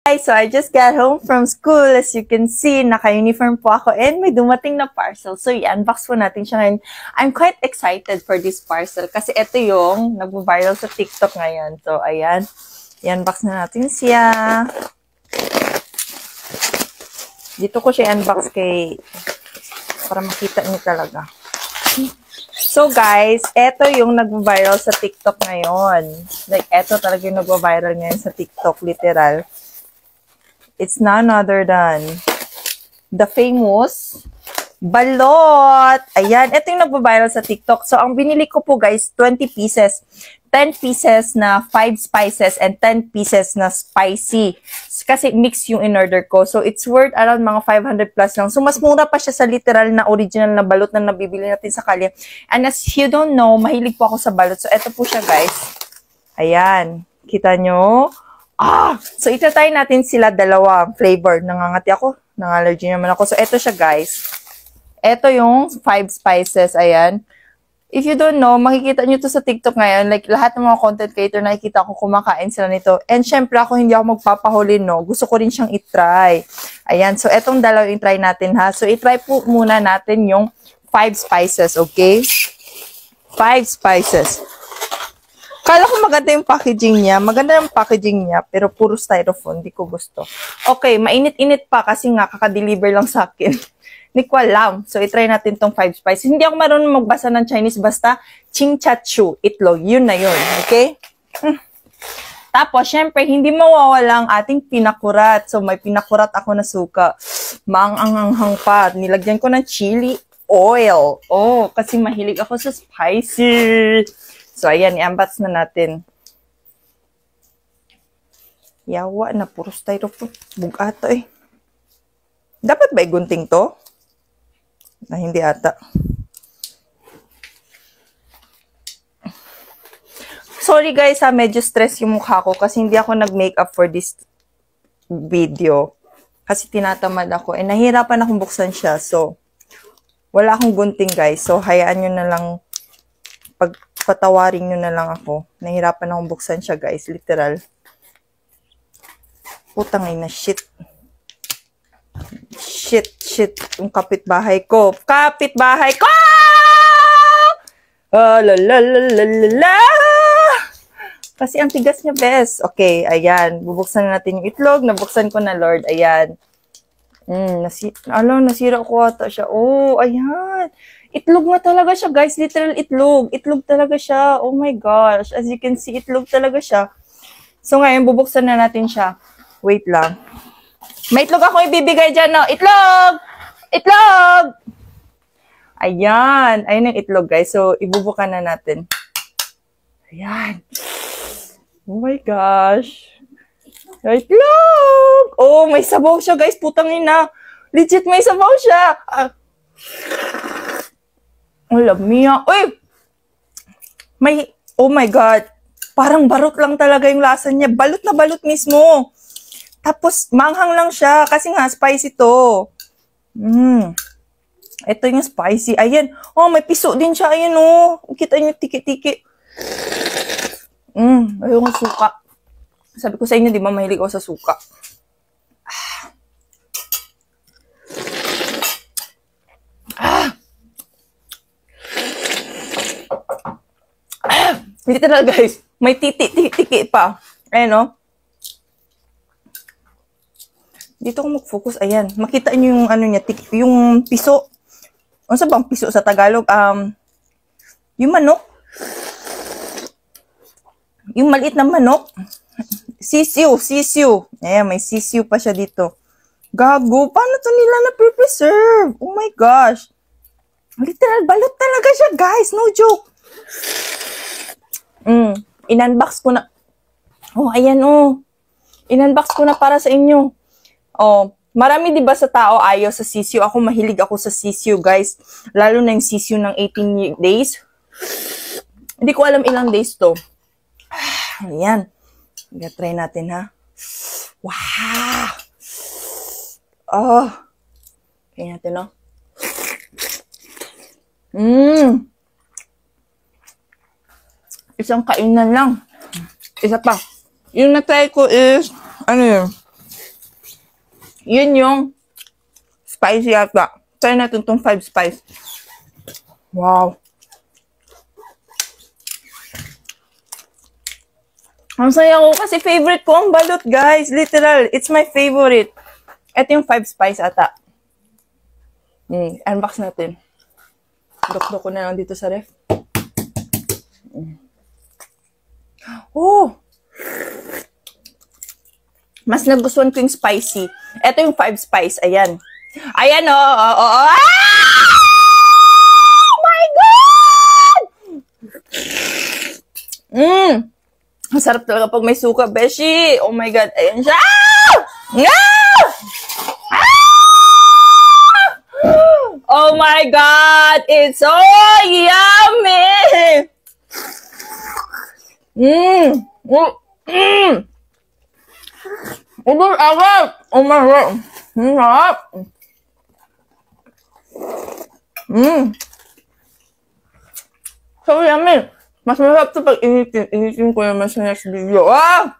Guys, so I just got home from school. As you can see, naka-uniform po ako and may dumating na parcel. So, i-unbox po natin siya ngayon. I'm quite excited for this parcel kasi ito yung nag-viral sa TikTok ngayon. So, ayan. I-unbox na natin siya. Dito ko siya i-unbox para makita niyo talaga. So, guys, ito yung nag-viral sa TikTok ngayon. Like, ito talaga yung nag-viral ngayon sa TikTok, literal. It's none other than the famous balot. Ayan, ito yung nagbabiral sa TikTok. So, ang binili ko po guys, 20 pieces. 10 pieces na 5 spices and 10 pieces na spicy. Kasi mix yung in-order ko. So, it's worth around mga 500 plus lang. So, mas mura pa siya sa literal na original na balot na nabibili natin sa kalye. And as you don't know, mahilig po ako sa balot. So, ito po siya guys. Ayan. Kita nyo? So, itatry natin sila dalawa flavor. Nangangati ako. Nang-allergy naman ako. So, eto siya, guys. Eto yung 5 spices. Ayan. If you don't know, makikita nyo to sa TikTok ngayon. Like, lahat ng mga content creator nakikita ko kumakain sila nito. And syempre, ako hindi ako magpapahuli, no. Gusto ko rin siyang itry. Ayan. So, etong dalawa yung try natin, ha. So, itry po muna natin yung 5 spices, okay? 5 spices. Kala ko maganda yung packaging niya. Maganda yung packaging niya, pero puro styrofoam. Hindi ko gusto. Okay, mainit-init pa kasi nga kaka-deliver lang sa akin. Hindi ko alam. So, itry natin tong 5 spices. Hindi ako marunong magbasa ng Chinese. Basta, ching-chat-chu, itlog. Yun na yun. Okay? Tapos, syempre, hindi mawawala ang ating pinakurat. So, may pinakurat ako na suka. Maang-anghang pa. Nilagyan ko ng chili oil. Oh, kasi mahilig ako sa spicy. So, ayan, i-unbox na natin. Yawa na, puro styrofoam. Bugata eh. Dapat ba igunting to? Na hindi ata. Sorry guys ha, medyo stress yung mukha ko kasi hindi ako nag-makeup for this video. Kasi tinatamad ako. Eh, nahirapan akong buksan siya. So, wala akong gunting guys. So, hayaan nyo na lang patawarin nyo na lang ako. Nahirapan akong buksan siya, guys. Literal. Putang ina, shit. Shit. Yung kapitbahay ko. Kapitbahay ko! La. Kasi ang tigas niya, bes. Okay, ayan. Bubuksan na natin yung itlog. Nabuksan ko na, Lord. Ayan. Nasira ko ata siya. Oh, ayan. Itlog na talaga siya, guys. Literal itlog. Itlog talaga siya. Oh my gosh. As you can see, itlog talaga siya. So ngayon, bubuksan na natin siya. Wait lang. May itlog ako ibibigay dyan, no? Itlog! Itlog! Ayan. Ayun yung itlog, guys. So, ibubukan na natin. Ayan. Oh my gosh. Itlog! Oh, may sabaw siya, guys. Putang ina. Legit, may sabaw siya. Alam niya. Uy! Oh my God. Parang barot lang talaga yung lasa niya. Balot na balot mismo. Tapos, manghang lang siya. Kasi nga, spicy to. Ito yung spicy. Ayan. Oh, may piso din siya. Ayan, oh. Kita niyo, tiki-tiki. Ayun, suka. Sabi ko sa inyo, di ba, mahilig ako sa suka. Literal guys, may tiki pa. Ayan o. Dito ko mag-focus. Ayan. Makita nyo yung ano niya, yung piso. Ano sa bang piso sa Tagalog? Yung manok. Yung maliit na manok. Sisiu. Ayan, may sisiu pa siya dito. Gago, paano to nila na-preserve? Oh my gosh. Literal, balot talaga siya guys. No joke. In-unbox ko na. Oh, ayan oh. In-unbox ko na para sa inyo. Oh, marami 'di ba sa tao ayaw sa sisiu. Ako mahilig ako sa sisiu, guys. Lalo na yung sisiu ng 18 days. Hindi ko alam ilang days to. Ayan. Try natin ha. Wow. Oh. Kaya natin no. Isang kainan lang. Isa pa. Yung na-try ko is, ano yun? Yun yung spicy yata. Try natin tong 5 spice. Wow. Ang saya ko kasi favorite ko ang balot, guys. Literal, it's my favorite. Ito yung 5 spice ata. Unbox natin. Dok-dok ko na lang dito sa ref. Oh! Mas nagustuhan ko yung spicy. Ito yung 5 spice. Ayan. Ayan, oh! Oh my God! Ang sarap talaga pag may suka, beshi. Oh my God. Ayan siya. Oh my God. It's so yummy. Ubus agad. Oh my God. Sarap. So yummy. Mas masarap ito pag initin. Initin ko naman sa next video. Ah!